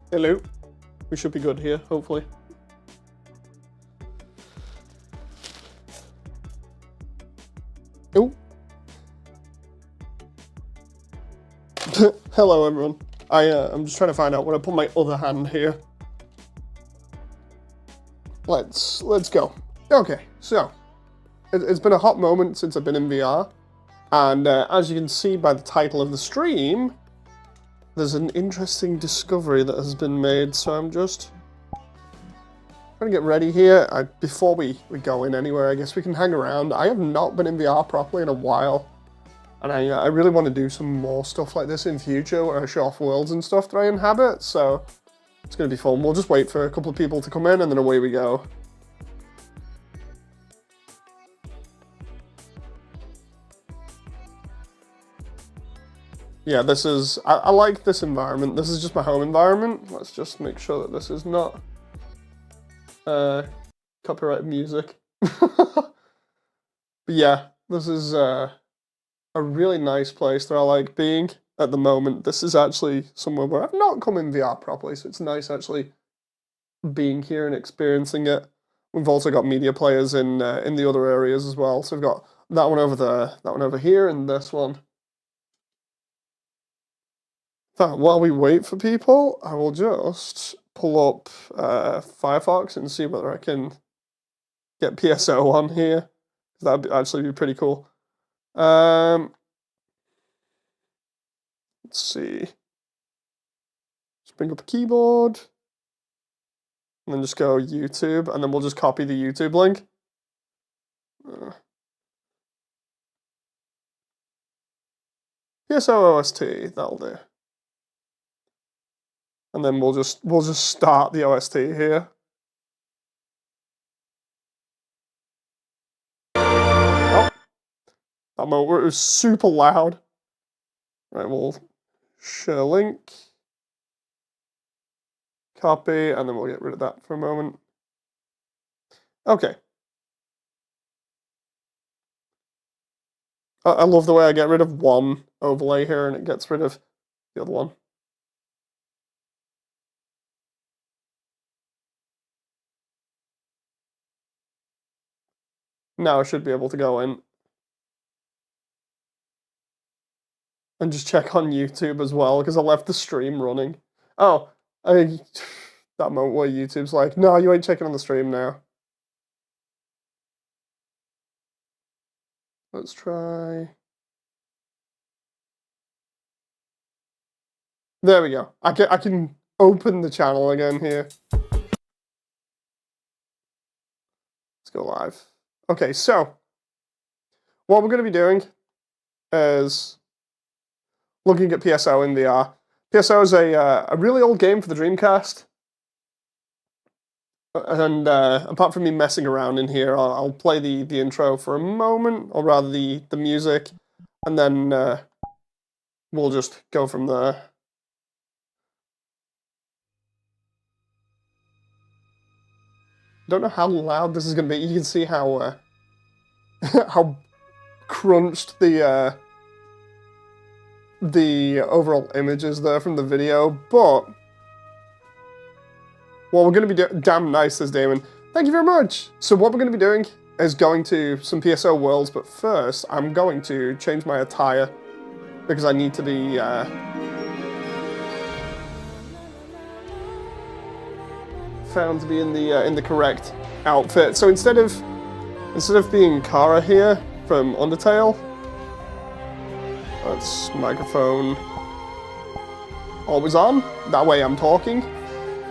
Hello. We should be good here, hopefully. Oh. Hello, everyone. I'm just trying to find out where I put my other hand here. Let's go. Okay, so it's been a hot moment since I've been in VR, and as you can see by the title of the stream, there's an interesting discovery that has been made. So I'm just trying to get ready here. Before we go in anywhere, I guess we can hang around. I have not been in VR properly in a while. And I really want to do some more stuff like this in future, where I show off worlds and stuff that I inhabit, so it's going to be fun. We'll just wait for a couple of people to come in, and then away we go. Yeah, this is... I like this environment. This is just my home environment. Let's just make sure that this is not copyrighted music. But yeah, this is... a really nice place that I like being at the moment. This is actually somewhere where I've not come in VR properly, so it's nice actually being here and experiencing it. We've also got media players in the other areas as well. So we've got that one over there, that one over here, and this one. While we wait for people, I will just pull up Firefox and see whether I can get PSO on here. That'd actually be pretty cool. Let's see. Just bring up a keyboard. And then just go YouTube, and then we'll just copy the YouTube link. PSO OST, that'll do. And then we'll just start the OST here. Oh. That moment where it was super loud. Right, we'll share link. Copy, and then we'll get rid of that for a moment. Okay. I love the way I get rid of one overlay here and it gets rid of the other one. Now I should be able to go in and just check on YouTube as well, because I left the stream running. Oh, that moment where YouTube's like, no, you ain't checking on the stream now. Let's try. There we go. I can open the channel again here. Let's go live. Okay, so what we're going to be doing is looking at PSO in VR. PSO is a really old game for the Dreamcast. And apart from me messing around in here, I'll play the intro for a moment, or rather the music, and then we'll just go from there. Don't know how loud this is going to be. You can see how how crunched the overall image is there from the video, but what we're going to be doing... Damn nice, says Damon. Thank you very much! So what we're going to be doing is going to some PSO worlds, but first I'm going to change my attire, because I need to be... found to be in the correct outfit. So instead of being Kara here from Undertale, that's microphone always on. That way I'm talking.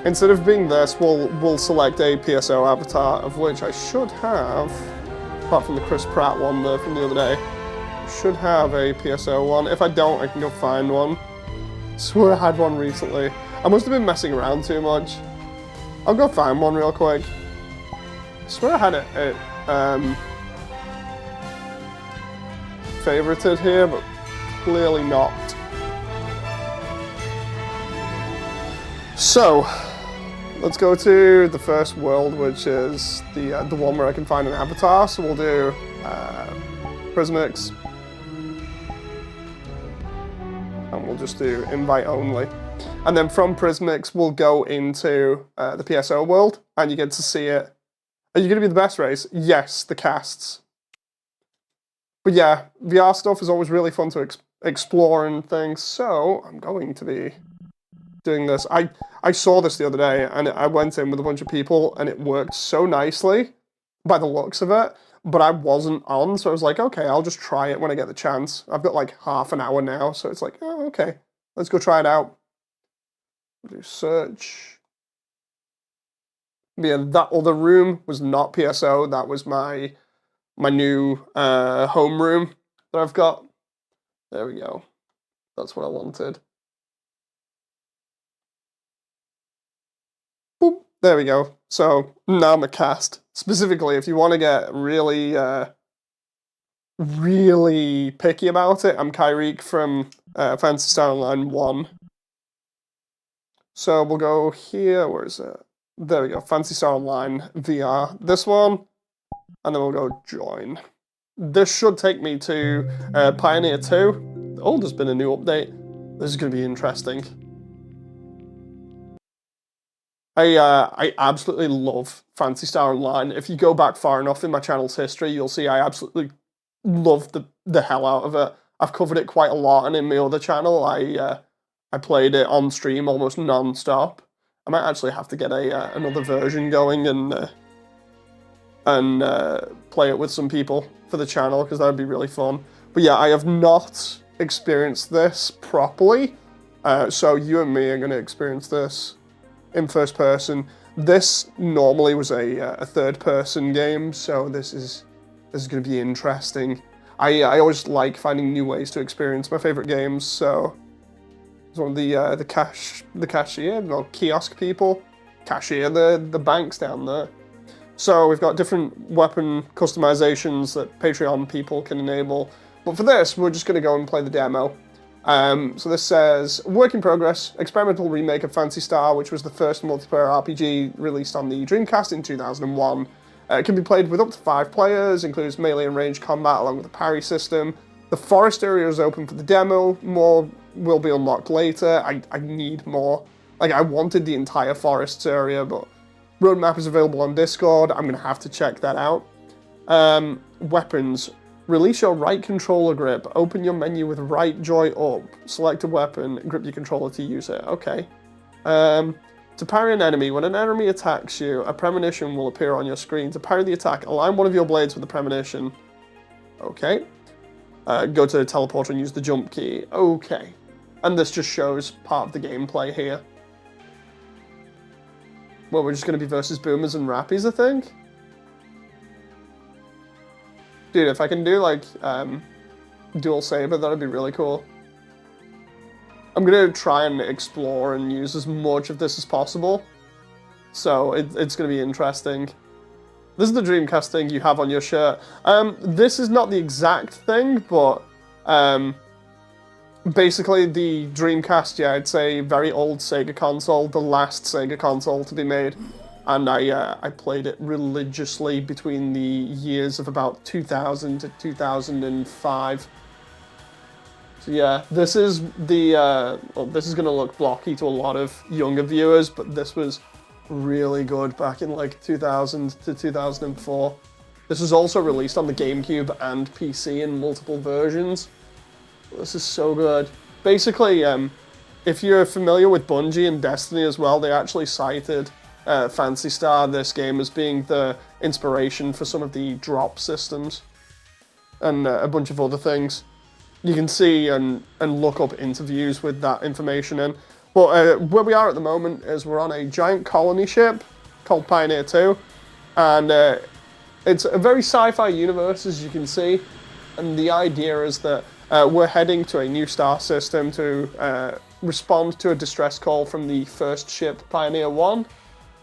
Instead of being this, we'll select a PSO avatar, of which I should have, apart from the Chris Pratt one there from the other day, should have a PSO one. If I don't, I can go find one. I swear I had one recently. I must have been messing around too much. I'll go find one real quick. I swear I had it favorited here, but clearly not. So, let's go to the first world, which is the one where I can find an avatar. So we'll do Prismix, and we'll just do invite only. And then from Prismix, we'll go into the PSO world, and you get to see it. Are you going to be the best race? Yes, the casts. But yeah, VR stuff is always really fun to explore and things, so I'm going to be doing this. I saw this the other day, and I went in with a bunch of people, and it worked so nicely by the looks of it, but I wasn't on, so I was like, okay, I'll just try it when I get the chance. I've got like half an hour now, so it's like, oh, okay, let's go try it out. Do search. Yeah, that other room was not PSO, that was my new home room that I've got. There we go. That's what I wanted. Boop. There we go. So now I'm a cast. Specifically, if you want to get really, really picky about it, I'm Kyrique from Phantasy Star Online 1. So we'll go here. Where is it? There we go. Phantasy Star Online VR. This one. And then we'll go join. This should take me to Pioneer 2. Oh, there's been a new update. This is going to be interesting. I absolutely love Phantasy Star Online. If you go back far enough in my channel's history, you'll see I absolutely love the hell out of it. I've covered it quite a lot, and in my other channel, I played it on stream almost non-stop. I might actually have to get another version going and play it with some people for the channel, because that would be really fun. But yeah, I have not experienced this properly, so you and me are going to experience this in first person. This normally was a third person game, so this is going to be interesting. I always like finding new ways to experience my favorite games, so it's one of the cashier, no, kiosk people, cashier, the banks down there. So we've got different weapon customizations that Patreon people can enable. But for this, we're just going to go and play the demo. So this says, work in progress, experimental remake of Phantasy Star, which was the first multiplayer RPG released on the Dreamcast in 2001. It can be played with up to 5 players, includes melee and range combat along with a parry system. The forest area is open for the demo, more will be unlocked later. I need more. Like, I wanted the entire forests area, but roadmap is available on Discord. I'm going to have to check that out. Weapons. Release your right controller grip. Open your menu with right joy up. Select a weapon. Grip your controller to use it. Okay. To parry an enemy. When an enemy attacks you, a premonition will appear on your screen. To parry the attack, align one of your blades with the premonition. Okay. Go to the teleporter and use the jump key. Okay. And this just shows part of the gameplay here. Well, we're just going to be versus boomers and rappies, I think. Dude, if I can do, like, dual saber, that'd be really cool. I'm going to try and explore and use as much of this as possible. So, it's going to be interesting. This is the Dreamcast thing you have on your shirt. This is not the exact thing, but, basically, the Dreamcast, yeah, it's a very old Sega console, the last Sega console to be made, and I played it religiously between the years of about 2000 to 2005. So yeah, this is the, well, this is going to look blocky to a lot of younger viewers, but this was really good back in like 2000 to 2004. This was also released on the GameCube and PC in multiple versions. This is so good. Basically, if you're familiar with Bungie and Destiny as well, they actually cited Phantasy Star, this game, as being the inspiration for some of the drop systems and a bunch of other things. You can see and look up interviews with that information in. But where we are at the moment is we're on a giant colony ship called Pioneer 2, and it's a very sci-fi universe, as you can see, and the idea is that we're heading to a new star system to respond to a distress call from the first ship, Pioneer 1,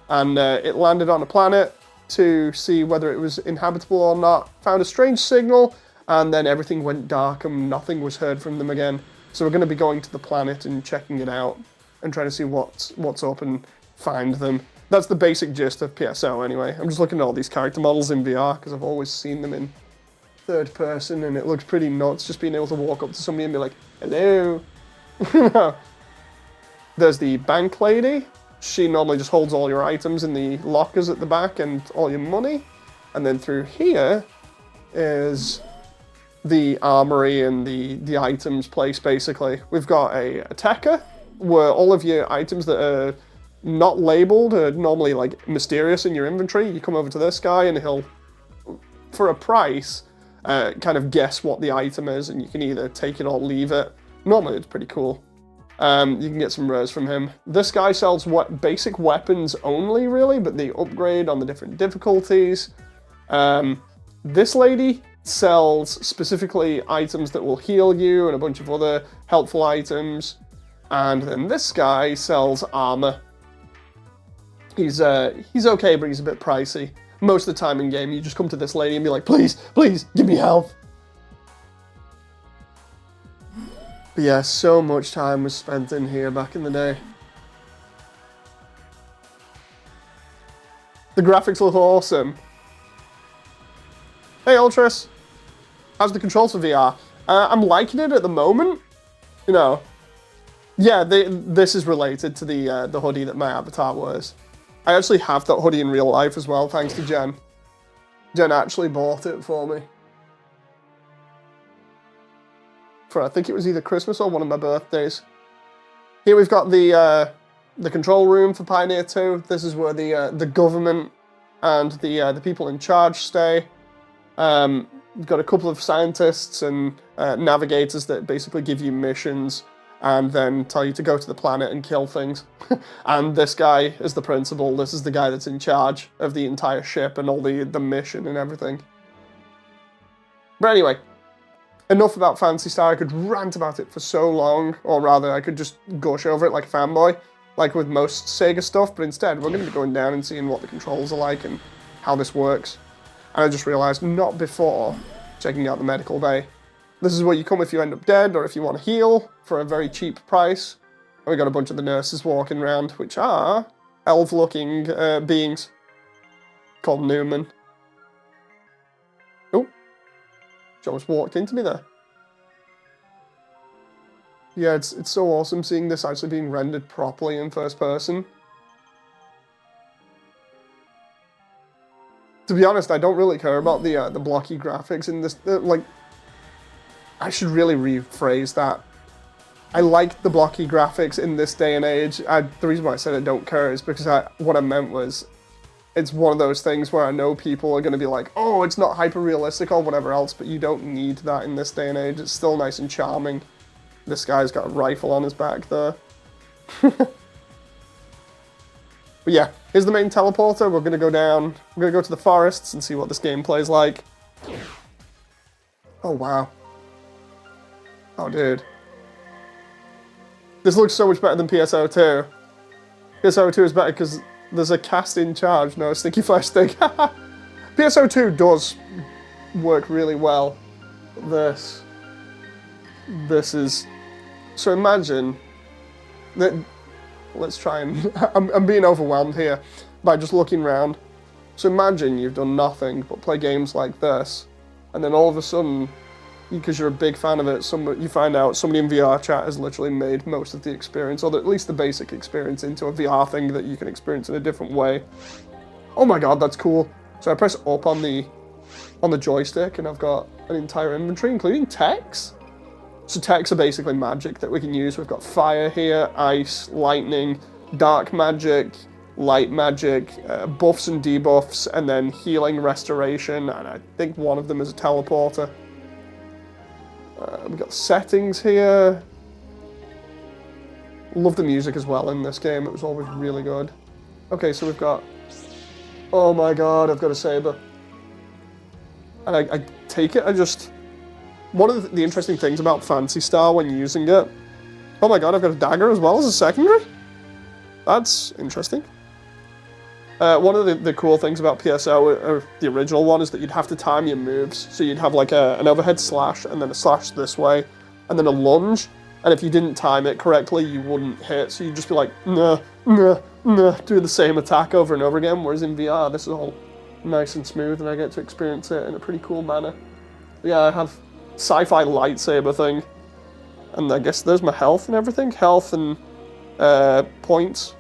and it landed on a planet to see whether it was inhabitable or not, found a strange signal, and then everything went dark and nothing was heard from them again. So we're going to be going to the planet and checking it out and trying to see what's up and find them. That's the basic gist of PSO anyway. I'm just looking at all these character models in VR because I've always seen them in third person, and it looks pretty nuts just being able to walk up to somebody and be like, hello. There's the bank lady. She normally just holds all your items in the lockers at the back and all your money. And then through here is the armory and the items place, basically. We've got a attacker, where all of your items that are not labeled are normally like mysterious in your inventory. You come over to this guy and he'll, for a price, kind of guess what the item is, and you can either take it or leave it. Normally it's pretty cool. You can get some rares from him. This guy sells basic weapons only, really, but they upgrade on the different difficulties. This lady sells specifically items that will heal you and a bunch of other helpful items. And then this guy sells armor. He's okay, but he's a bit pricey. Most of the time in game, you just come to this lady and be like, please, please, give me health. But yeah, so much time was spent in here back in the day. The graphics look awesome. Hey, Ultras. How's the controls for VR? I'm liking it at the moment. You know, yeah, this is related to the hoodie that my avatar wears. I actually have that hoodie in real life as well, thanks to Jen. Jen actually bought it for me. For I think it was either Christmas or one of my birthdays. Here we've got the control room for Pioneer 2. This is where the government and the people in charge stay. We've got a couple of scientists and navigators that basically give you missions and then tell you to go to the planet and kill things. And this guy is the principal. This is the guy that's in charge of the entire ship and all the mission and everything. But anyway, enough about Phantasy Star. I could rant about it for so long, or rather I could just gush over it like a fanboy, like with most Sega stuff, but instead we're going to be going down and seeing what the controls are like and how this works. And I just realised, not before checking out the medical bay. This is where you come if you end up dead, or if you want to heal, for a very cheap price. And we got a bunch of the nurses walking around, which are elf-looking beings called Newman. Oh, she almost walked into me there. Yeah, it's so awesome seeing this actually being rendered properly in first person. To be honest, I don't really care about the blocky graphics in this. Like, I should really rephrase that. I like the blocky graphics in this day and age. The reason why I said I don't care is because what I meant was, it's one of those things where I know people are going to be like, oh, it's not hyper-realistic or whatever else, but you don't need that in this day and age. It's still nice and charming. This guy's got a rifle on his back there. But yeah, here's the main teleporter. We're going to go down. We're going to go to the forests and see what this game plays like. Oh, wow. Oh, dude. This looks so much better than PSO2. PSO2 is better because there's a cast in charge, no sticky flash stick. PSO2 does work really well. This is... So imagine that... Let's try and... I'm being overwhelmed here by just looking around. So imagine you've done nothing but play games like this, and then all of a sudden, because you're a big fan of it, you find out somebody in VRChat has literally made most of the experience, or at least the basic experience, into a VR thing that you can experience in a different way. Oh my god, that's cool. So I press up on the joystick, and I've got an entire inventory, including techs. So techs are basically magic that we can use. We've got fire here, ice, lightning, dark magic, light magic, buffs and debuffs, and then healing, restoration, and I think one of them is a teleporter. We've got settings here. Love the music as well in this game. It was always really good. Okay, so we've got... Oh my god, I've got a saber. And I take it, one of the interesting things about Phantasy Star when using it... Oh my god, I've got a dagger as well as a secondary? That's interesting. One of the cool things about PSO, or the original one, is that you'd have to time your moves. So you'd have like an overhead slash, and then a slash this way, and then a lunge. And if you didn't time it correctly, you wouldn't hit. So you'd just be like, nah, nah, nah, do the same attack over and over again. Whereas in VR, this is all nice and smooth, and I get to experience it in a pretty cool manner. But yeah, I have sci-fi lightsaber thing. And I guess there's my health and everything. Health and points.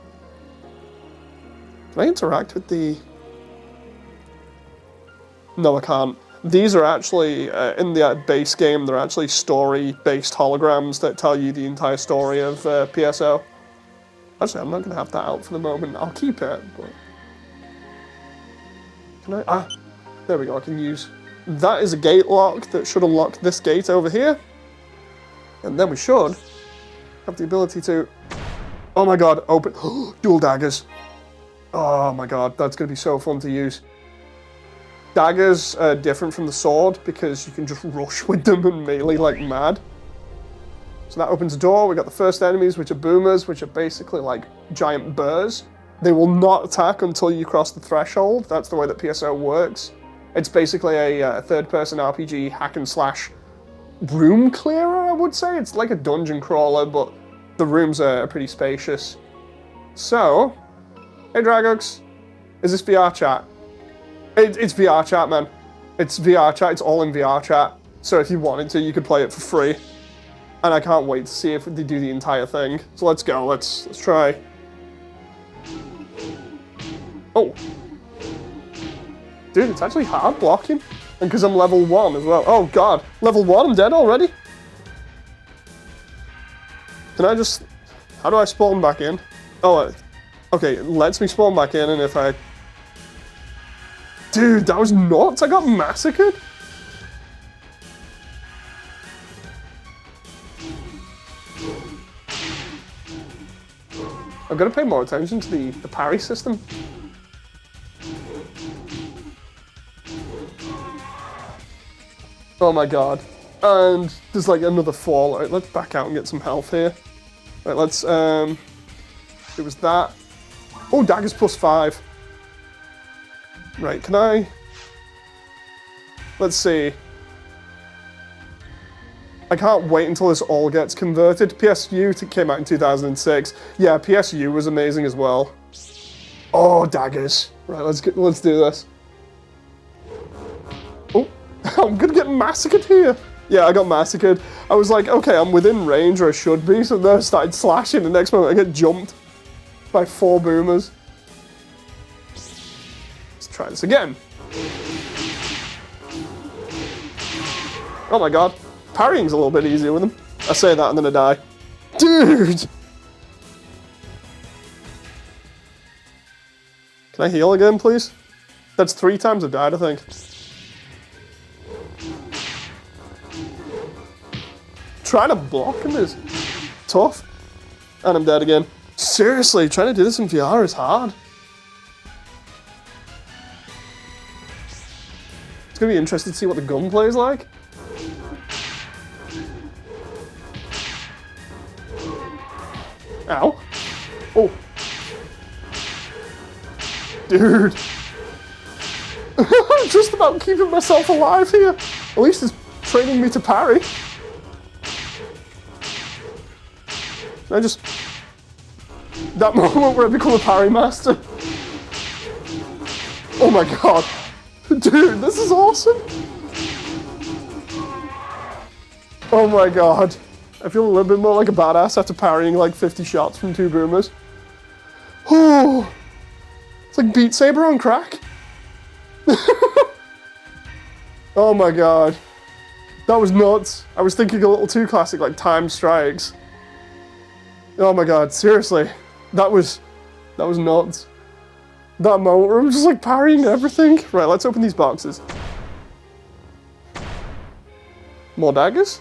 Can I interact with the... No, I can't. These are actually, in the base game, they're actually story-based holograms that tell you the entire story of PSO. Actually, I'm not going to have that out for the moment. I'll keep it, but... Can I... Ah, there we go, I can use... That is a gate lock that should unlock this gate over here. And then we should have the ability to... Oh my god, open... Dual daggers. Oh my god, that's going to be so fun to use. Daggers are different from the sword because you can just rush with them and melee like mad. So that opens a door. We got the first enemies, which are boomers, which are basically like giant burrs. They will not attack until you cross the threshold. That's the way that PSO works. It's basically a third-person RPG hack and slash room clearer, I would say. It's like a dungeon crawler, but the rooms are pretty spacious. So, hey Dragux, is this VRChat? It's VRChat, man. It's VRChat, it's all in VRChat. So if you wanted to, you could play it for free. And I can't wait to see if they do the entire thing. So let's go, let's try. Oh. Dude, it's actually hard blocking. And because I'm level 1 as well. Oh god, level 1, I'm dead already? Can I just... How do I spawn back in? Oh, okay, it lets me spawn back in, and if I... Dude, that was nuts! I got massacred! I've got to pay more attention to the parry system. Oh my god. And there's like another fall. Right, let's back out and get some health here. Right, let's, it was that. Oh, daggers +5. Right, can I... Let's see. I can't wait until this all gets converted. PSU came out in 2006. Yeah, PSU was amazing as well. Oh, daggers. Right, let's do this. Oh, I'm gonna get massacred here. Yeah, I got massacred. I was like, okay, I'm within range, or I should be, so then I started slashing. The next moment I get jumped by 4 boomers. Try this again. Oh my god. Parrying's a little bit easier with them. I say that and then I die. Dude! Can I heal again, please? That's 3 times I've died, I think. Trying to block him is tough. And I'm dead again. Seriously, trying to do this in VR is hard. It's gonna be interesting to see what the gunplay is like. Ow. Oh. Dude. I'm just about keeping myself alive here. At least it's training me to parry. I just... That moment where I become a parry master. Oh my god. Dude, this is awesome! Oh my god. I feel a little bit more like a badass after parrying like 50 shots from 2 boomers. Oh! It's like Beat Saber on crack. Oh my god. That was nuts. I was thinking a little too classic, like Time Strikes. Oh my god, seriously. That was nuts. That moment where I'm just like parrying everything. Right, let's open these boxes. More daggers?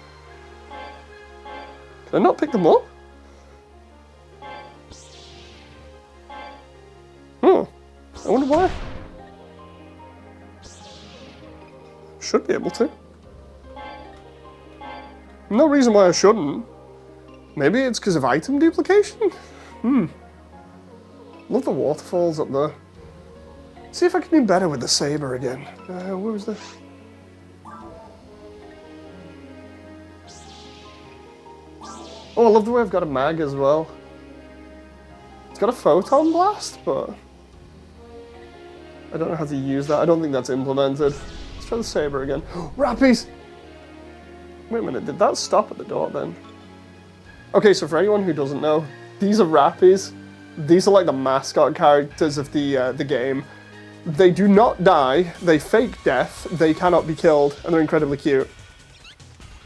Can I not pick them up? I wonder why. Should be able to. No reason why I shouldn't. Maybe it's because of item duplication? Love the waterfalls up there. See if I can do better with the saber again. Where was the... Oh, I love the way I've got a mag as well. It's got a photon blast, but... I don't know how to use that. I don't think that's implemented. Let's try the saber again. Rappies! Wait a minute, did that stop at the door then? Okay, so for anyone who doesn't know, These are Rappies. These are like the mascot characters of the game. They do not die. They fake death. They cannot be killed, and they're incredibly cute.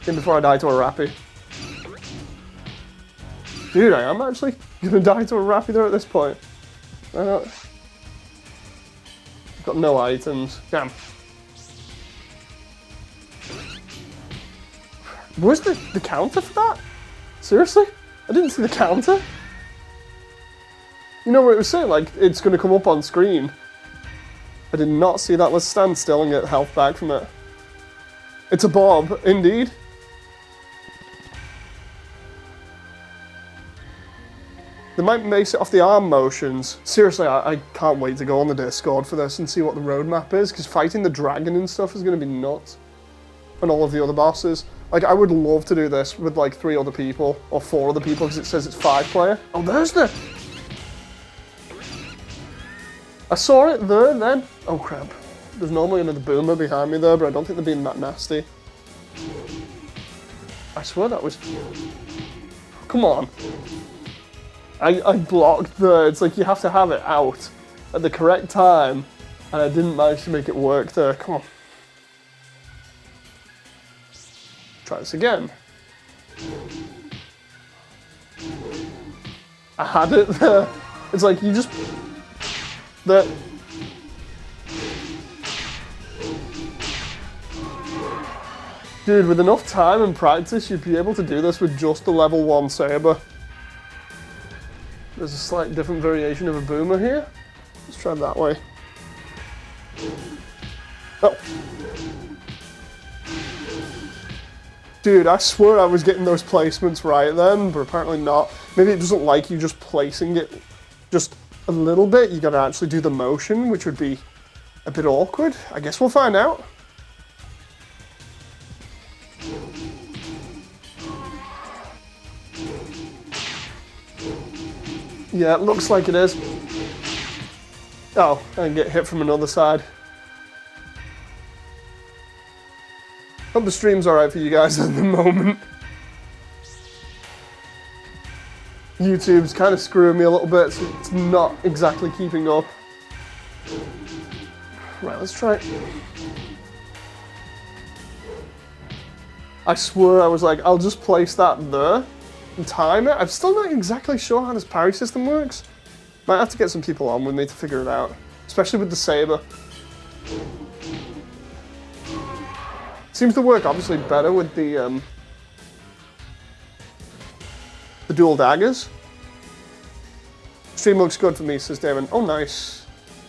And before I die to a Rappy. Dude, I am actually gonna die to a Rappy there at this point. I've got no items. Damn. Where's the counter for that? Seriously? I didn't see the counter. You know what it was saying? Like, it's gonna come up on screen. I did not see that. Let's stand still and get health back from it. It's a Bob, indeed. They might base it off the arm motions. Seriously, I can't wait to go on the Discord for this and see what the roadmap is, because fighting the dragon and stuff is going to be nuts. And all of the other bosses. Like, I would love to do this with, like, 3 other people, or 4 other people, because it says it's 5-player. Oh, there's the... I saw it there, then. Oh, crap. There's normally another boomer behind me there, but I don't think they're being that nasty. I swear that was... Come on. I blocked there. It's like you have to have it out at the correct time, and I didn't manage to make it work there. Come on. Try this again. I had it there. It's like you just... The... Dude, with enough time and practice, you'd be able to do this with just the level 1 saber. There's a slight different variation of a boomer here. Let's try that way. Oh. Dude, I swear I was getting those placements right then, but apparently not. Maybe it doesn't like you just placing it just a little bit. You gotta actually do the motion, which would be a bit awkward. I guess we'll find out. Yeah, it looks like it is. Oh, I can get hit from another side. Hope the stream's alright for you guys at the moment. YouTube's kind of screwing me a little bit, so it's not exactly keeping up. Right, let's try it. I swear I was like, I'll just place that there and time it. I'm still not exactly sure how this parry system works. Might have to get some people on with me to figure it out, especially with the saber. Seems to work obviously better with the dual daggers. Stream looks good for me, says Damon. Oh, nice.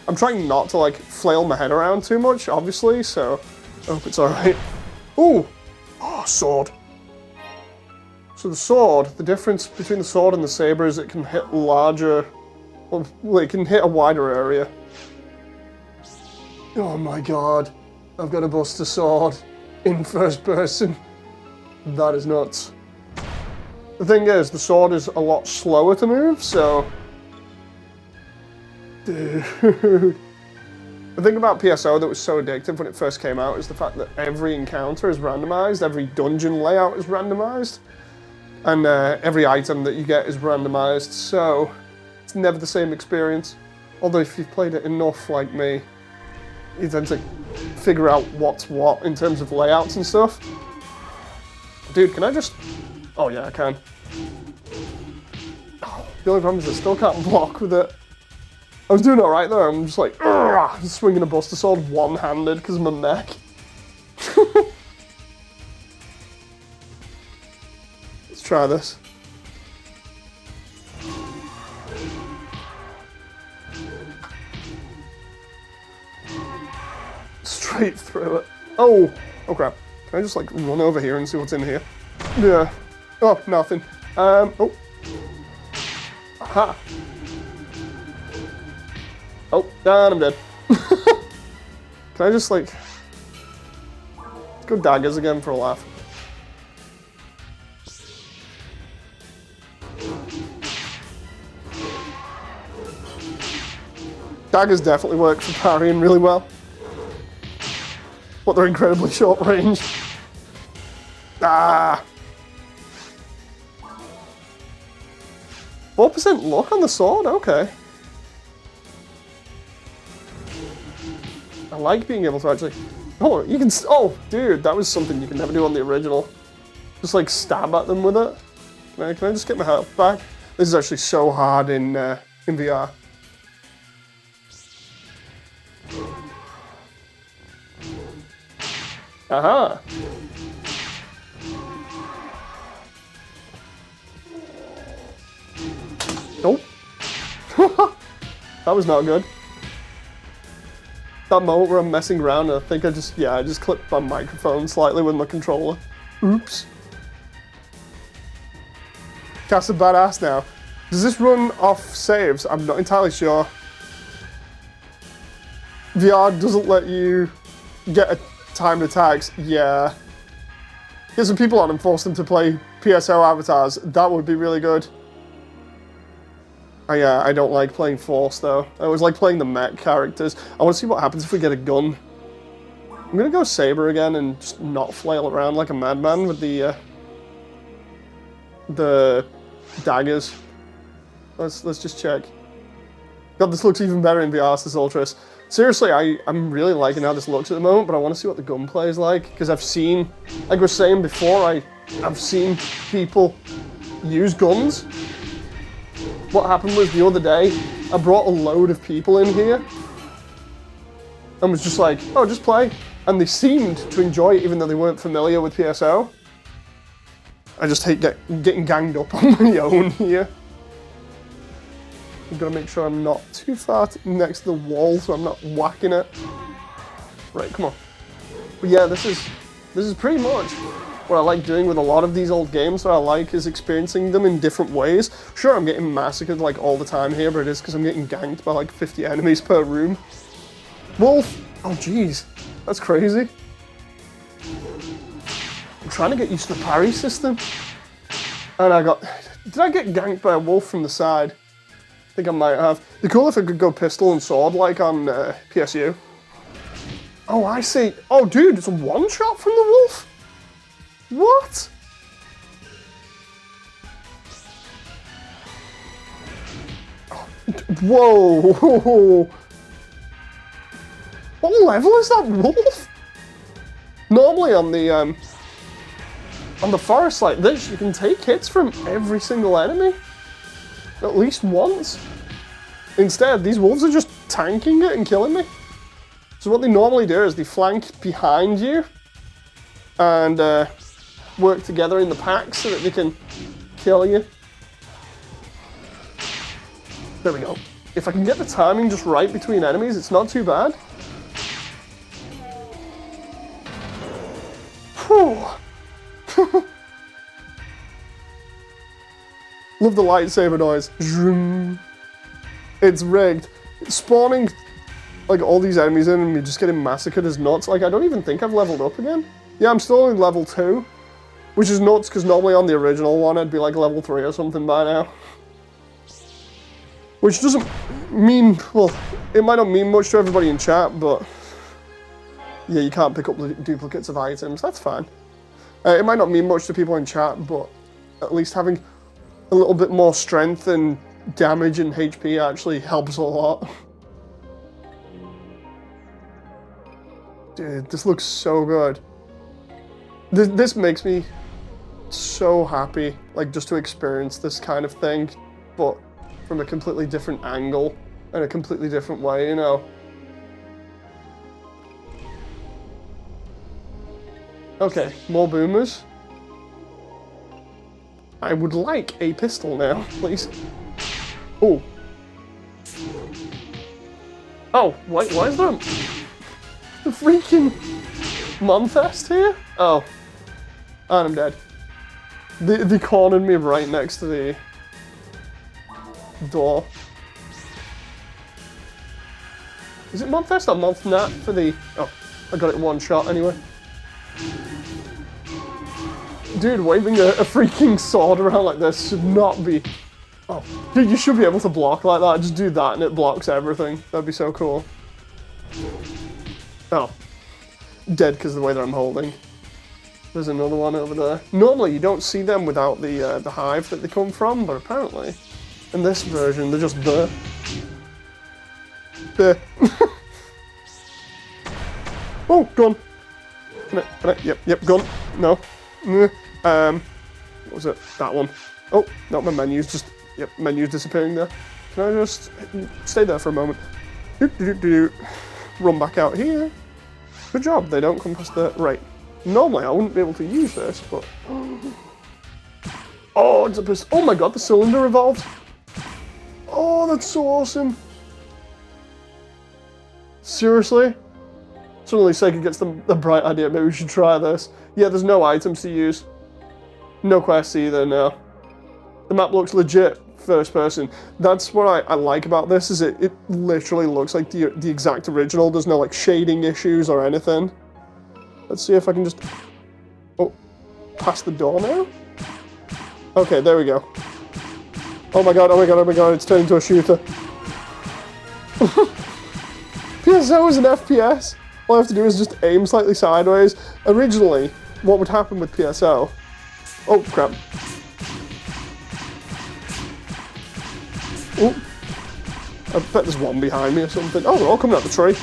I'm trying not to like flail my head around too much, obviously, so I hope it's alright. Ooh! Oh, sword. So the sword, the difference between the sword and the saber is it can hit larger, well, it can hit a wider area. Oh my god, I've got a Buster sword in first person. That is nuts. The thing is, the sword is a lot slower to move, so... Dude. The thing about PSO that was so addictive when it first came out is the fact that every encounter is randomized, every dungeon layout is randomized, and every item that you get is randomized, so it's never the same experience. Although if you've played it enough like me, you tend to figure out what's what in terms of layouts and stuff. Dude, can I just... Oh yeah, I can. Oh, the only problem is I still can't block with it. I was doing alright there, I'm just like, swinging a Buster Sword one-handed because I'm a mech. Let's try this. Straight through it. Oh! Oh crap. Can I just like run over here and see what's in here? Yeah. Oh, nothing. Oh. Aha. Oh, and I'm dead. Can I just like... Let's go daggers again for a laugh. Daggers definitely work for parrying really well. But they're incredibly short range. Ah! 4% luck on the sword, okay. I like being able to actually... Oh, you can... Oh, dude, that was something you can never do on the original. Just, like, stab at them with it. Can I just get my health back? This is actually so hard in VR. Aha! Nope. That was not good. That moment where I'm messing around, I think I just clipped my microphone slightly with my controller. Oops. Cast a badass now. Does this run off saves? I'm not entirely sure. VR doesn't let you get a timed attacks. Yeah. Get some people on and force them to play PSO avatars. That would be really good. I don't like playing Force though. I always like playing the mech characters. I want to see what happens if we get a gun. I'm gonna go Saber again and just not flail around like a madman with the daggers. Let's just check. God, this looks even better in VR, says Ultras. Seriously, I'm really liking how this looks at the moment, but I want to see what the gunplay is like, because I've seen, like I was saying before, I've seen people use guns. What happened was the other day, I brought a load of people in here and was just like, oh, just play. And they seemed to enjoy it even though they weren't familiar with PSO. I just hate getting ganged up on my own here. I've got to make sure I'm not too far next to the wall so I'm not whacking it. Right, come on. But yeah, this is pretty much what I like doing with a lot of these old games. What I like is experiencing them in different ways. Sure, I'm getting massacred like all the time here, but it is because I'm getting ganked by like 50 enemies per room. Wolf! Oh jeez, that's crazy. I'm trying to get used to the parry system. And did I get ganked by a wolf from the side? I think I might have. It'd be cool if I could go pistol and sword like on PSU. Oh, I see. Oh dude, it's a one shot from the wolf? What? Whoa! What level is that wolf? Normally on the forest like this, you can take hits from every single enemy. At least once. Instead, these wolves are just tanking it and killing me. So what they normally do is they flank behind you and work together in the pack so that they can kill you. There we go. If I can get the timing just right between enemies, it's not too bad. Whew. Love the lightsaber noise. It's rigged. It's spawning like all these enemies in and me just getting massacred as nuts. Like I don't even think I've leveled up again. Yeah, I'm still in level 2. Which is nuts, because normally on the original one, I'd be like level 3 or something by now. Which doesn't mean, well, it might not mean much to everybody in chat, but yeah, you can't pick up the duplicates of items, that's fine. It might not mean much to people in chat, but at least having a little bit more strength and damage and HP actually helps a lot. Dude, this looks so good. This makes me so happy, like, just to experience this kind of thing, but from a completely different angle and a completely different way, you know. Okay, more boomers. I would like a pistol now, please. Oh. Oh, wait, why is there a freaking Mumfest here? Oh. And I'm dead. They cornered me right next to the door. Is it Mumfest or Monfnat for the... Oh, I got it one shot anyway. Dude, waving a freaking sword around like this should not be... Oh, dude, you should be able to block like that. Just do that and it blocks everything. That'd be so cool. Oh. Dead because of the way that I'm holding. There's another one over there. Normally you don't see them without the hive that they come from, but apparently In this version, they're just there. There. Oh, gun. Can I? Yep, gun. No. What was it? That one. Oh, no, my menu's just, yep, menu's disappearing there. Can I just stay there for a moment? Run back out here. Good job, they don't come past the, right. Normally I wouldn't be able to use this, but... Oh, it's a pistol. Oh my god, the cylinder evolved. Oh, that's so awesome. Seriously? Suddenly Sega gets the bright idea, maybe we should try this. Yeah, there's no items to use. No quests either, no. The map looks legit first person. That's what I like about this, is it literally looks like the exact original. There's no like shading issues or anything. Let's see if I can just... Oh, past the door now? Okay, there we go. Oh my god, it's turned into a shooter. PSO is an FPS. All I have to do is just aim slightly sideways. Originally, what would happen with PSO... Oh, crap. Oh, I bet there's one behind me or something. Oh, they're all coming out the tree.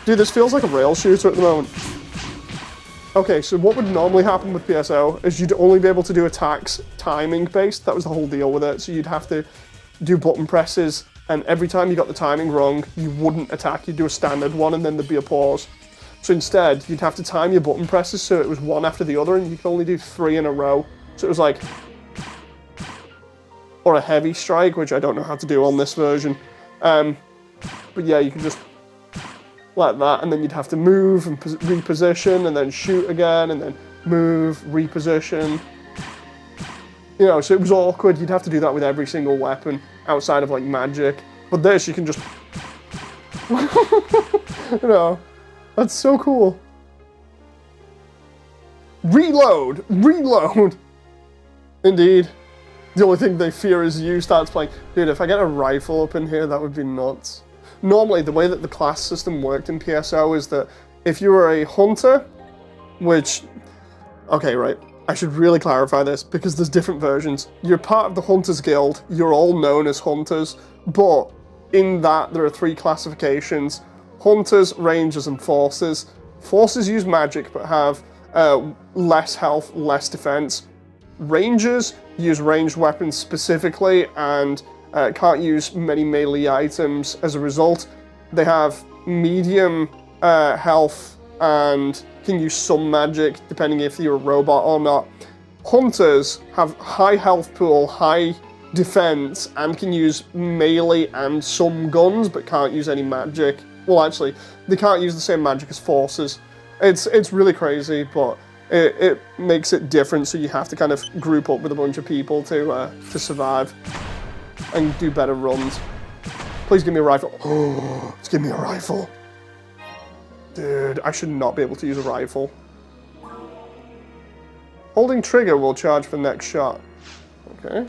Dude, this feels like a rail shooter at the moment. Okay, so what would normally happen with PSO is you'd only be able to do attacks timing based. That was the whole deal with it. So you'd have to do button presses, and every time you got the timing wrong, you wouldn't attack. You'd do a standard one, and then there'd be a pause. So instead, you'd have to time your button presses so it was one after the other, and you could only do 3 in a row. So it was like... Or a heavy strike, which I don't know how to do on this version. But yeah, you can just like that, and then you'd have to move and reposition, and then shoot again, and then move, reposition. You know, so it was awkward. You'd have to do that with every single weapon outside of like magic. But this, you can just... You know, that's so cool. Reload! Reload! Indeed. The only thing they fear is you starts playing. Dude, if I get a rifle up in here, that would be nuts. Normally, the way that the class system worked in PSO is that if you were a hunter, which... Okay, right. I should really clarify this, because there's different versions. You're part of the Hunters Guild. You're all known as hunters. But in that, there are 3 classifications. Hunters, Rangers, and Forces. Forces use magic, but have less health, less defense. Rangers use ranged weapons specifically and can't use many melee items as a result. They have medium health and can use some magic depending if you're a robot or not. Hunters have high health pool, high defense, and can use melee and some guns but can't use any magic. Well, actually, they can't use the same magic as Forces. It's really crazy, but it makes it different, so you have to kind of group up with a bunch of people to survive and do better runs. Please give me a rifle. Oh, just give me a rifle. Dude, I should not be able to use a rifle. Holding trigger will charge for next shot. Okay.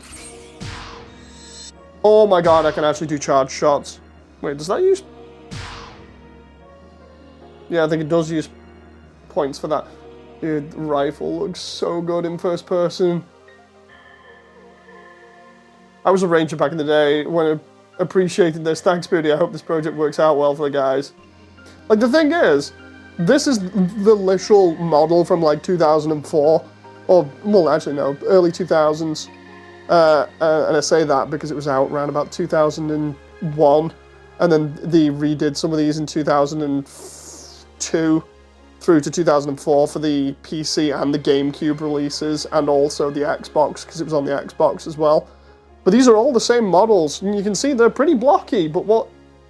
Oh my god, I can actually do charge shots. Wait, does that use... Yeah, I think it does use points for that. Dude, the rifle looks so good in first person. I was a ranger back in the day when I appreciated this. Thanks, Booty. I hope this project works out well for the guys. Like, the thing is, this is the literal model from, like, 2004. Or, well, actually, no, early 2000s. And I say that because it was out around about 2001. And then they redid some of these in 2002. Through to 2004 for the PC and the GameCube releases, and also the Xbox, because it was on the Xbox as well. But these are all the same models, and you can see they're pretty blocky, but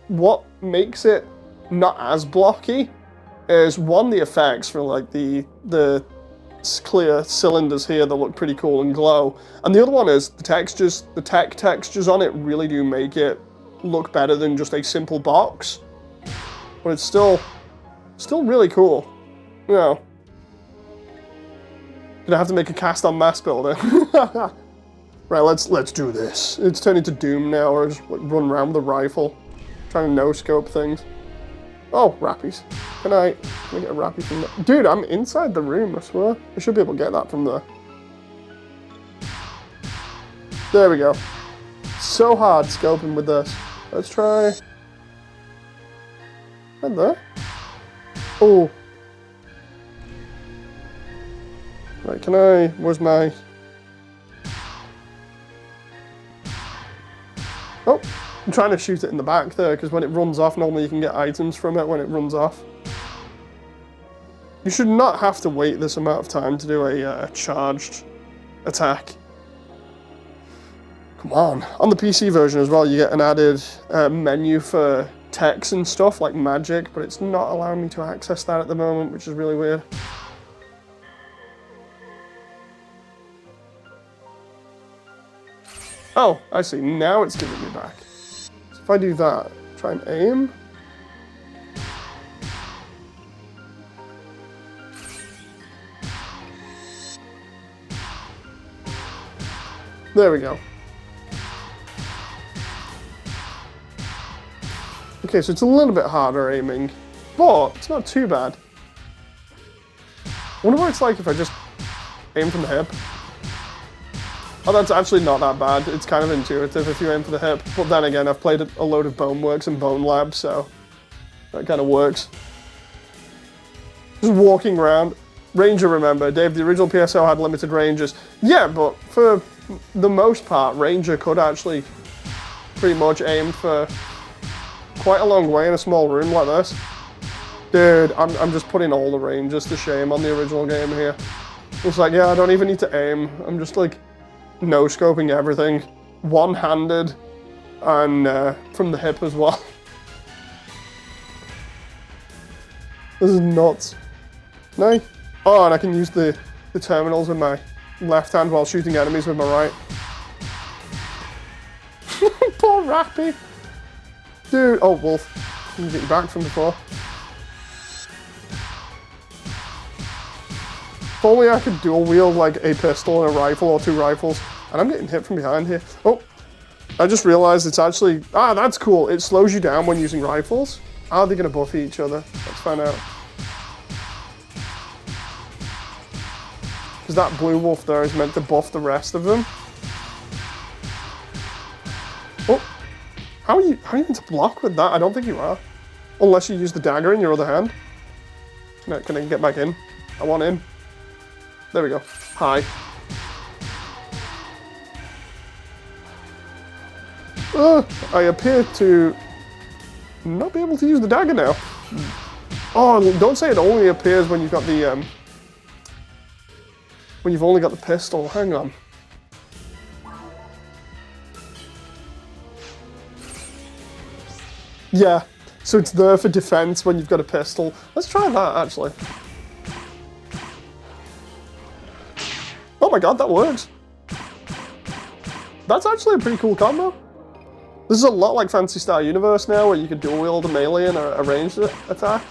what makes it not as blocky is, one, the effects for like the clear cylinders here that look pretty cool and glow, and the other one is the textures. The tech textures on it really do make it look better than just a simple box, but it's still really cool. You know. Did I have to make a cast on mass builder? Right, let's do this. It's turned into Doom now, or just like run around with a rifle, trying to no-scope things. Oh, rappies. Can I get a rappie from there? Dude, I'm inside the room, I swear. I should be able to get that from there. There we go. so hard scoping with this. Let's try... Right there. Oh. Right, can I... Where's my... Oh, I'm trying to shoot it in the back there, because when it runs off, normally you can get items from it when it runs off. You should not have to wait this amount of time to do a charged attack. Come on. On the PC version as well, you get an added menu for text and stuff, like magic, but it's not allowing me to access that at the moment, which is really weird. Oh, I see. Now it's giving me back. So if I do that, try and aim. There we go. Okay, so it's a little bit harder aiming, but it's not too bad. I wonder what it's like if I just aim from the hip. Oh, that's actually not that bad. It's kind of intuitive if you aim for the hip. But then again, I've played a load of Boneworks and Bone Lab, so that kind of works. Just walking around. Ranger, remember, Dave, the original PSO had limited ranges. Yeah, but for the most part, Ranger could actually pretty much aim for quite a long way in a small room like this. Dude, I'm just putting all the Rangers to shame on the original game here. It's like, yeah, I don't even need to aim. I'm just like... no-scoping everything, one-handed, and from the hip as well. This is nuts. No? Oh, and I can use the terminals with my left hand while shooting enemies with my right. Poor Rappy. Dude, oh, Wolf. Let me get you back from before. If only I could dual wield like a pistol and a rifle or 2 rifles. And I'm getting hit from behind here. Oh, I just realized it's actually, that's cool. It slows you down when using rifles. Are they gonna buff each other? Let's find out. Because that blue wolf there is meant to buff the rest of them. Oh, how are you meant to block with that? I don't think you are. Unless you use the dagger in your other hand. Can I get back in? I want in. There we go. Hi. I appear to not be able to use the dagger now. Oh, don't say it only appears when you've got the, when you've only got the pistol. Hang on. Yeah, so it's there for defense when you've got a pistol. Let's try that, actually. Oh my god, that works. That's actually a pretty cool combo. This is a lot like Phantasy Star Universe now, where you can dual wield a melee and a ranged attack.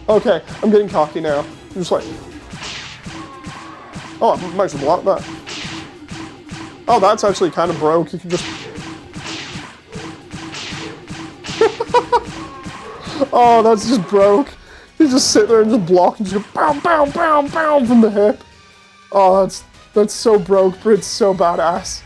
Okay, I'm getting cocky now. I'm just like... Oh, I might as well block that. Oh, that's actually kind of broke. You can just... Oh, that's just broke. You just sit there and just block and just go pow, pow, pow, pow from the hip. Oh, that's so broke, but it's so badass.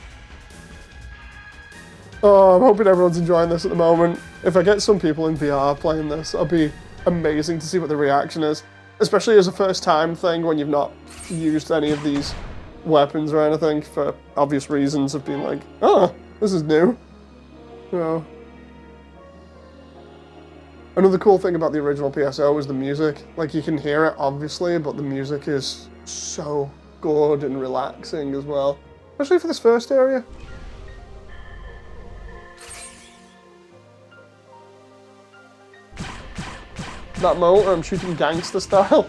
Oh, I'm hoping everyone's enjoying this at the moment. If I get some people in VR playing this, it'll be amazing to see what the reaction is. Especially as a first time thing when you've not used any of these weapons or anything for obvious reasons of being like, oh, this is new. You know. Another cool thing about the original PSO is the music. Like, you can hear it, obviously, but the music is so good and relaxing as well. Especially for this first area. That moment where I'm shooting gangster style.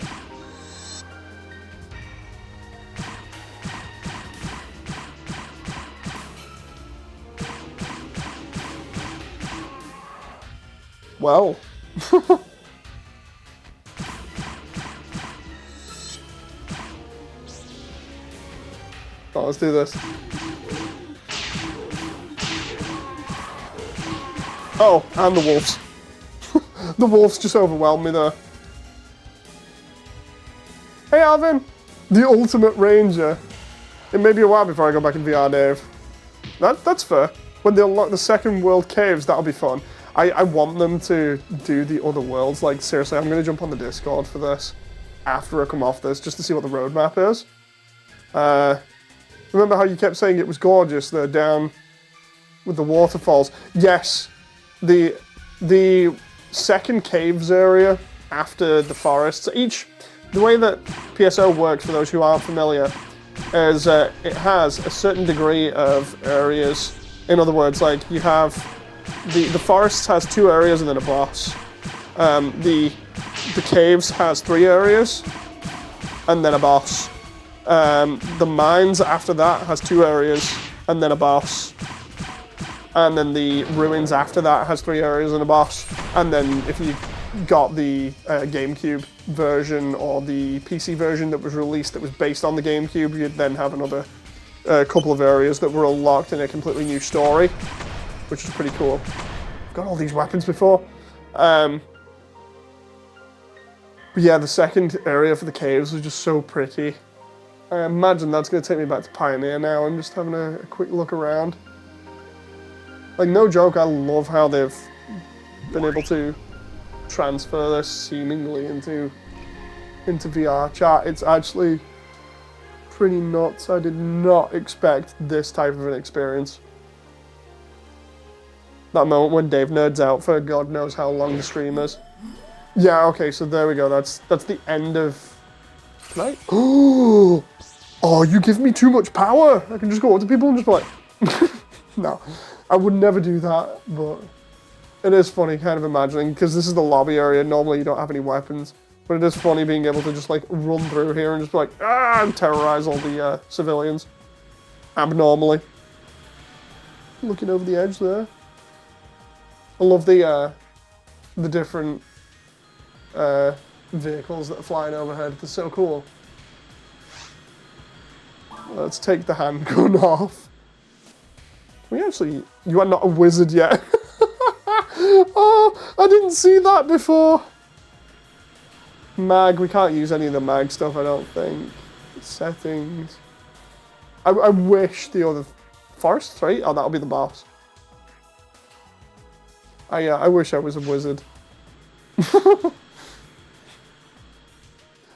Well. Oh, let's do this. Oh, and the wolves. The wolves just overwhelmed me there. Hey Alvin! The ultimate ranger. It may be a while before I go back in VR, Dave. That's fair. When they unlock the second world caves, that'll be fun. I want them to do the other worlds. Like, seriously, I'm going to jump on the Discord for this after I come off this, just to see what the roadmap is. Remember how you kept saying it was gorgeous, there down with the waterfalls? Yes, the second caves area after the forests. The way that PSO works, for those who aren't familiar, is it has a certain degree of areas. In other words, like you have the forests has 2 areas and then a boss. The caves has 3 areas and then a boss. The mines after that has 2 areas and then a boss. And then the ruins after that has 3 areas and a boss. And then if you got the GameCube version or the PC version that was released that was based on the GameCube, you'd then have another couple of areas that were unlocked in a completely new story, which is pretty cool. I've got all these weapons before. But yeah, the second area for the caves was just so pretty. I imagine that's going to take me back to Pioneer now. I'm just having a quick look around. Like, no joke, I love how they've been able to transfer this seemingly into VRChat. It's actually pretty nuts. I did not expect this type of an experience. That moment when Dave nerds out for God knows how long the stream is. Yeah, okay, so there we go. That's the end of tonight. Oh, you give me too much power. I can just go up to people and just be like, no, I would never do that, but it is funny kind of imagining, because this is the lobby area. Normally you don't have any weapons, but it is funny being able to just like run through here and just be like, and terrorize all the civilians abnormally. Looking over the edge there. I love the different vehicles that are flying overhead. They're so cool. Let's take the handgun off. You are not a wizard yet. Oh, I didn't see that before. Mag, we can't use any of the mag stuff, I don't think. Settings. I wish the other Forest 3? Oh, that'll be the boss. I wish I was a wizard.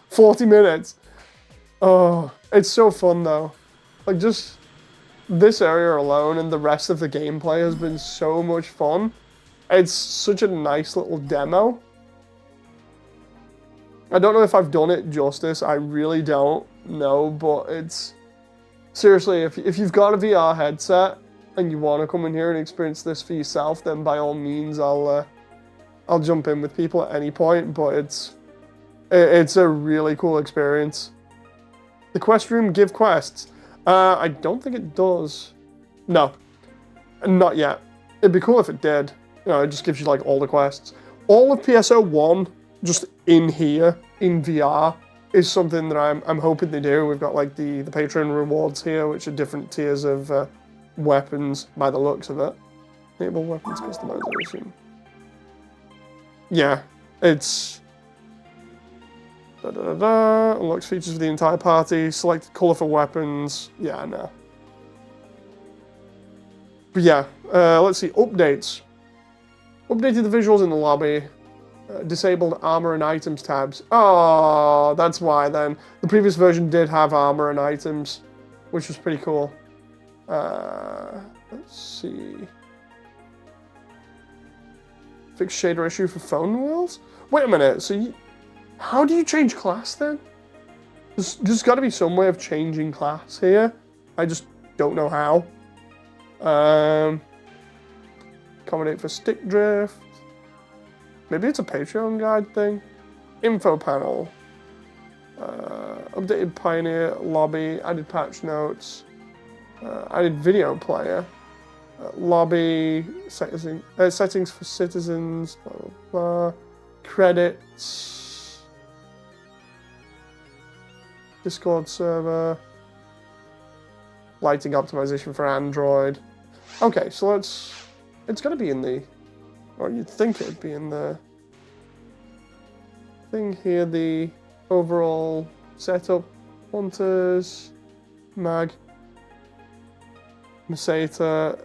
40 minutes. Oh, it's so fun though. Like, just this area alone and the rest of the gameplay has been so much fun. It's such a nice little demo. I don't know if I've done it justice. I really don't know, but it's... Seriously, if you've got a VR headset and you want to come in here and experience this for yourself, then by all means, I'll jump in with people at any point, but it's a really cool experience. The quest room give quests. I don't think it does. No, not yet. It'd be cool if it did. You know, it just gives you like all the quests. All of PSO 1, just in here, in VR, is something that I'm hoping they do. We've got like the Patreon rewards here, which are different tiers of weapons by the looks of it. Enable weapons customization. Yeah, it's... Unlocks features for the entire party, select colourful weapons. Yeah, no. But yeah, let's see, updates. Updated the visuals in the lobby. Disabled armor and items tabs. Oh, that's why then. The previous version did have armor and items, which was pretty cool. Let's see. Fix shader issue for phone wheels? Wait a minute, so how do you change class then? There's got to be some way of changing class here. I just don't know how. Accommodate for stick drift. Maybe it's a Patreon guide thing. Info panel. Updated Pioneer lobby. Added patch notes. Added video player. Lobby. Settings for citizens. Blah, blah, blah. Credits. Discord server. Lighting optimization for Android. Okay, so it's going to be in the... Or you'd think it would be in the thing here, the overall setup, hunters, mag. Maseta.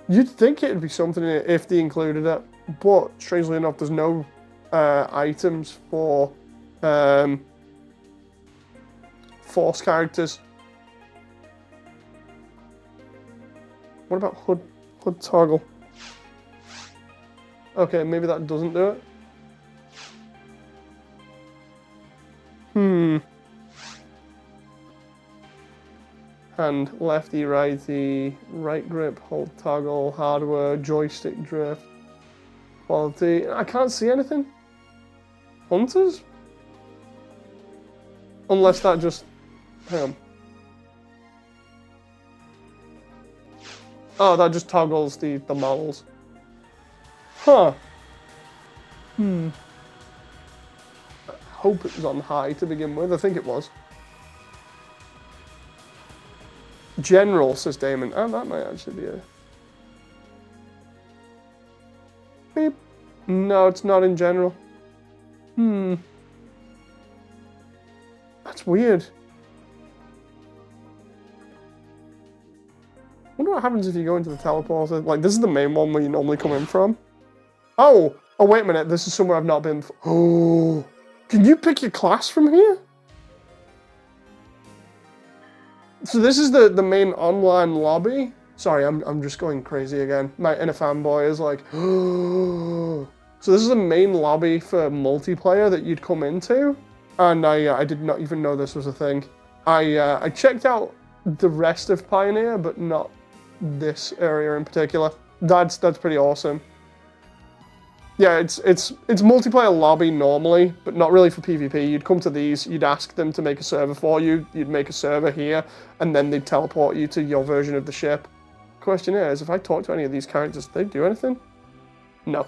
You'd think it'd be something if they included it, but strangely enough, there's no items for Force characters. What about HUD toggle? Okay, maybe that doesn't do it. Hand, lefty, righty, right grip, hold toggle, hardware, joystick drift, quality. I can't see anything. Hunters? Unless that just... Hang on. Oh, that just toggles the models. Huh. I hope it was on high to begin with. I think it was. General, says Damon. Oh, that might actually be a... Beep. No, it's not in general. That's weird. I wonder what happens if you go into the teleporter. Like, this is the main one where you normally come in from. Oh, wait a minute. This is somewhere I've not been. Oh, can you pick your class from here? So this is the main online lobby. Sorry, I'm just going crazy again. My inner fanboy is like, oh. So this is the main lobby for multiplayer that you'd come into, and I did not even know this was a thing. I checked out the rest of Pioneer, but not this area in particular. That's pretty awesome. Yeah, it's multiplayer lobby normally, but not really for PvP. You'd come to these, you'd ask them to make a server for you, you'd make a server here, and then they'd teleport you to your version of the ship. Question is, if I talk to any of these characters, do they do anything? No.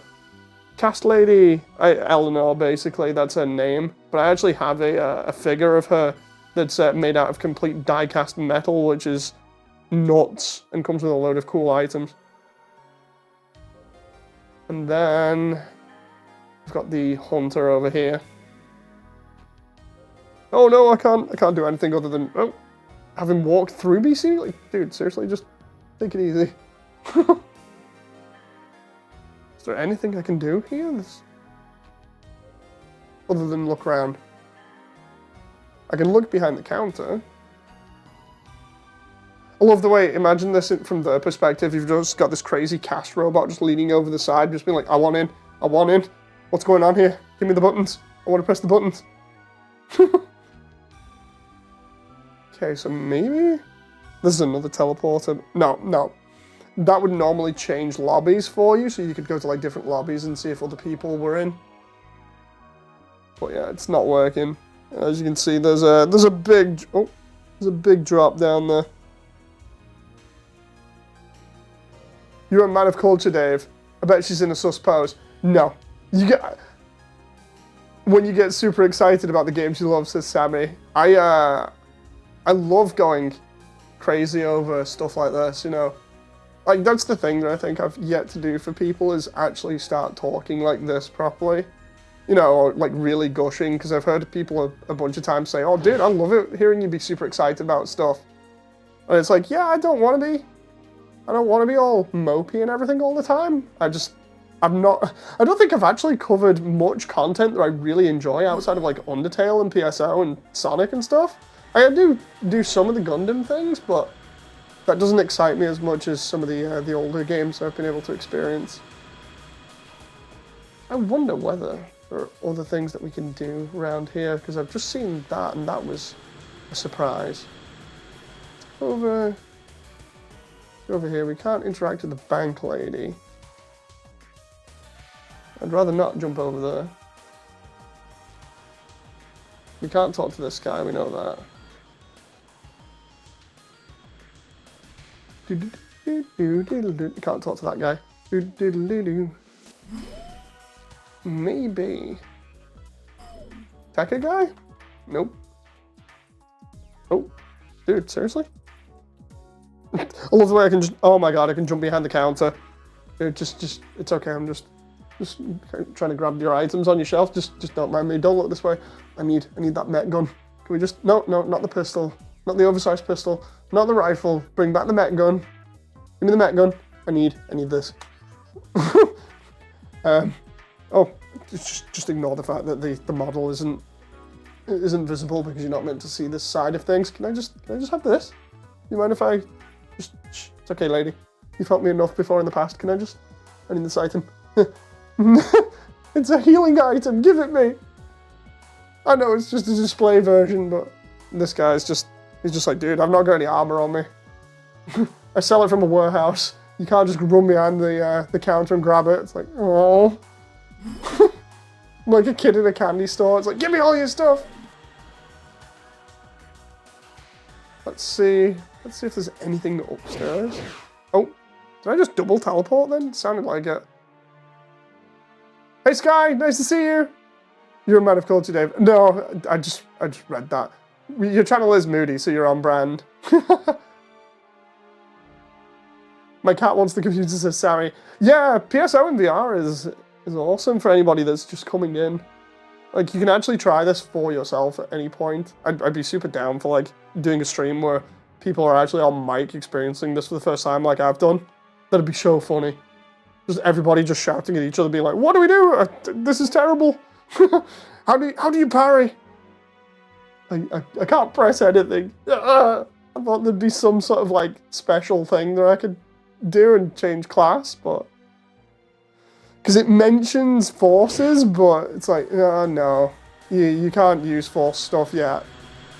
Cast Lady, Eleanor, basically, that's her name. But I actually have a figure of her that's made out of complete die-cast metal, which is nuts, and comes with a load of cool items. And then we've got the Hunter over here. Oh no, I can't do anything other than having walked through BC. Like, dude, seriously, just take it easy. Is there anything I can do here? Other than look around. I can look behind the counter. I love the way, imagine this from their perspective, you've just got this crazy cast robot just leaning over the side, just being like, I want in, what's going on here? Give me the buttons, I want to press the buttons. Okay, so maybe? This is another teleporter. No. That would normally change lobbies for you, so you could go to like different lobbies and see if other people were in. But yeah, it's not working. As you can see, there's a big drop down there. You're a man of culture, Dave. I bet she's in a sus pose. No. When you get super excited about the games you love, says Sammy. I love going crazy over stuff like this, you know. Like, that's the thing that I think I've yet to do for people is actually start talking like this properly. You know, or like really gushing, because I've heard people a bunch of times say, oh dude, I love it hearing you be super excited about stuff. And it's like, yeah, I don't want to be. I don't want to be all mopey and everything all the time. I don't think I've actually covered much content that I really enjoy outside of like Undertale and PSO and Sonic and stuff. I do some of the Gundam things, but that doesn't excite me as much as some of the older games I've been able to experience. I wonder whether there are other things that we can do around here, because I've just seen that and that was a surprise. Over here, we can't interact with the bank lady. I'd rather not jump over there. We can't talk to this guy, we know that. Can't talk to that guy. Maybe. Tekka guy? Nope. Oh, dude, seriously? I love the way I can just, oh my god, I can jump behind the counter. Dude, just, it's okay, I'm just trying to grab your items on your shelf. Just don't mind me, don't look this way. I need that met gun. Can we just, no, not the pistol. Not the oversized pistol. Not the rifle. Bring back the mech gun. Give me the mech gun. I need this. Oh, just ignore the fact that the model isn't visible because you're not meant to see this side of things. Can I just have this? You mind if I just? Shh, it's okay, lady. You've helped me enough before in the past. Can I need this item. It's a healing item. Give it me. I know it's just a display version, but this guy's he's just like, dude, I've not got any armor on me. I sell it from a warehouse. You can't just run behind the counter and grab it. It's like, oh. Like a kid in a candy store. It's like, give me all your stuff. Let's see if there's anything upstairs. Oh, did I just double teleport then? Sounded like it. Hey Sky, nice to see you. You're a man of culture, Dave. No, I just read that. Your channel is moody, so you're on brand. My cat wants the computer, says Sammy. Yeah, PSO in VR is awesome for anybody that's just coming in. Like, you can actually try this for yourself at any point. I'd be super down for, like, doing a stream where people are actually on mic experiencing this for the first time like I've done. That'd be so funny. Just everybody just shouting at each other, being like, what do we do? This is terrible. How do you parry? I can't press anything. I thought there'd be some sort of, like, special thing that I could do and change class, but... Because it mentions forces, but it's like, oh, no. You can't use force stuff yet.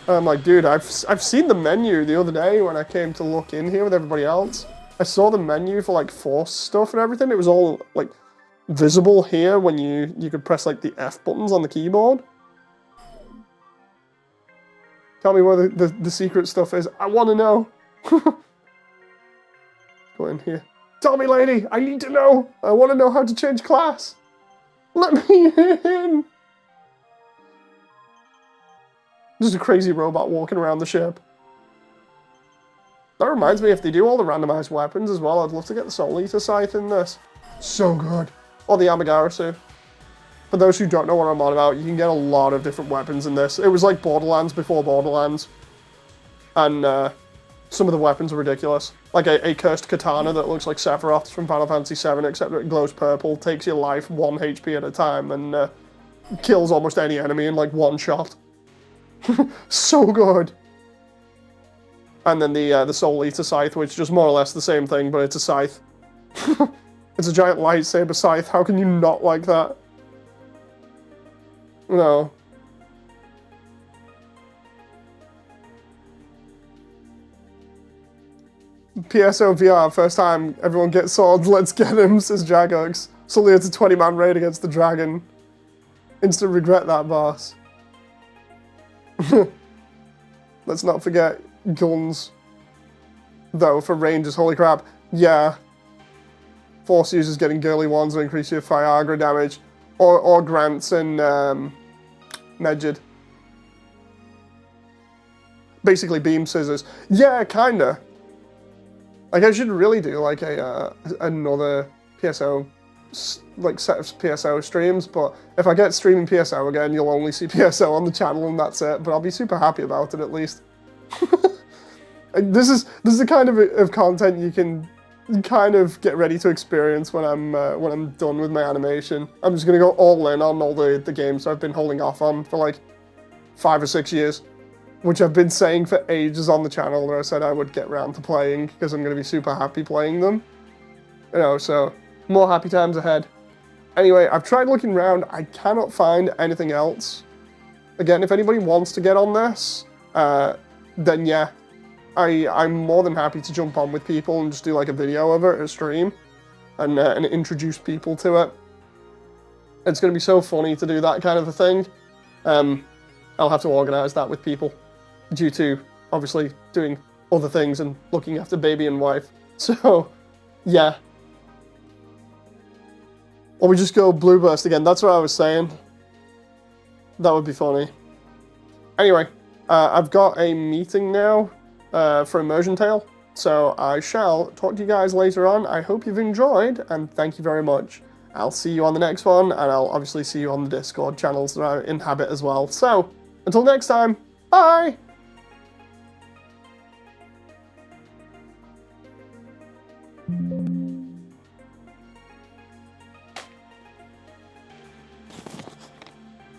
And I'm like, dude, I've seen the menu the other day when I came to look in here with everybody else. I saw the menu for, like, force stuff and everything. It was all, like, visible here when you could press, like, the F buttons on the keyboard. Tell me where the secret stuff is. I want to know. Go in here. Tell me, lady. I need to know. I want to know how to change class. Let me in. Just a crazy robot walking around the ship. That reminds me, if they do all the randomized weapons as well, I'd love to get the Soul Eater Scythe in this. So good. Or the Amagarasu. For those who don't know what I'm on about, you can get a lot of different weapons in this. It was like Borderlands before Borderlands. And some of the weapons are ridiculous. Like a cursed katana that looks like Sephiroth's from Final Fantasy VII, except that it glows purple, takes your life 1 HP at a time, and kills almost any enemy in like one shot. So good. And then the Soul Eater Scythe, which is just more or less the same thing, but it's a scythe. It's a giant lightsaber scythe. How can you not like that? No. PSO VR, first time everyone gets swords, let's get him, says Jagox. Suddenly it's a 20-man raid against the dragon. Instant regret that, boss. Let's not forget guns, though, for ranges, holy crap. Yeah. Force users getting girly ones will increase your Viagra damage. Or Grants and Medjed. Basically beam scissors. Yeah, kinda. Like, I should really do, like, another PSO, like, set of PSO streams, but if I get streaming PSO again, you'll only see PSO on the channel and that's it, but I'll be super happy about it at least. This is the kind of content you can kind of get ready to experience when I'm done with my animation. I'm just gonna go all in on all the games I've been holding off on for like 5 or 6 years, which I've been saying for ages on the channel that I said I would get around to playing because I'm gonna be super happy playing them. You know, so more happy times ahead. Anyway, I've tried looking around. I cannot find anything else. Again, if anybody wants to get on this, then yeah. I'm more than happy to jump on with people and just do like a video of it, a stream, and introduce people to it. It's going to be so funny to do that kind of a thing. I'll have to organise that with people, due to, obviously, doing other things and looking after baby and wife. So, yeah. Or we just go Blue Burst again, that's what I was saying. That would be funny. Anyway, I've got a meeting now. For Immersion Tale. So I shall talk to you guys later on. I hope you've enjoyed, and thank you very much. I'll see you on the next one, and I'll obviously see you on the Discord channels that I inhabit as well. So, until next time, bye!